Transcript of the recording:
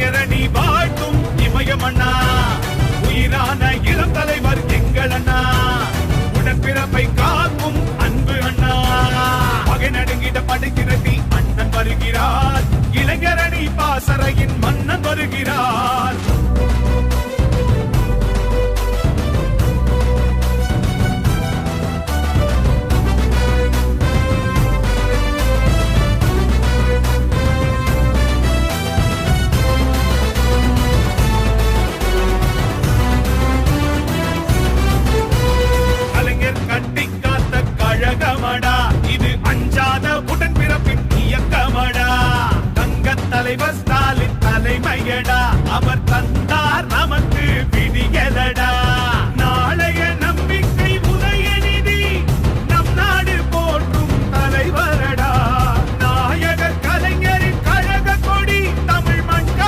இளைஞரணி வாழ்த்தும் இமயமண்ணா, உயிரான இளம் தலைவர் எங்கள் அண்ணா, உடன்பிறப்பை காக்கும் அன்பு அண்ணா. பகை நடுங்கிட படுகிறதி அண்ணன் வருகிறார், இளைஞரணி பாசறையின் மன்னன் வருகிறார். இது அஞ்சாத உடன்பிறப்பின் இயக்கமடா, தங்க தலைவர் ஸ்டாலின் தலைமையடா, அவர் தந்த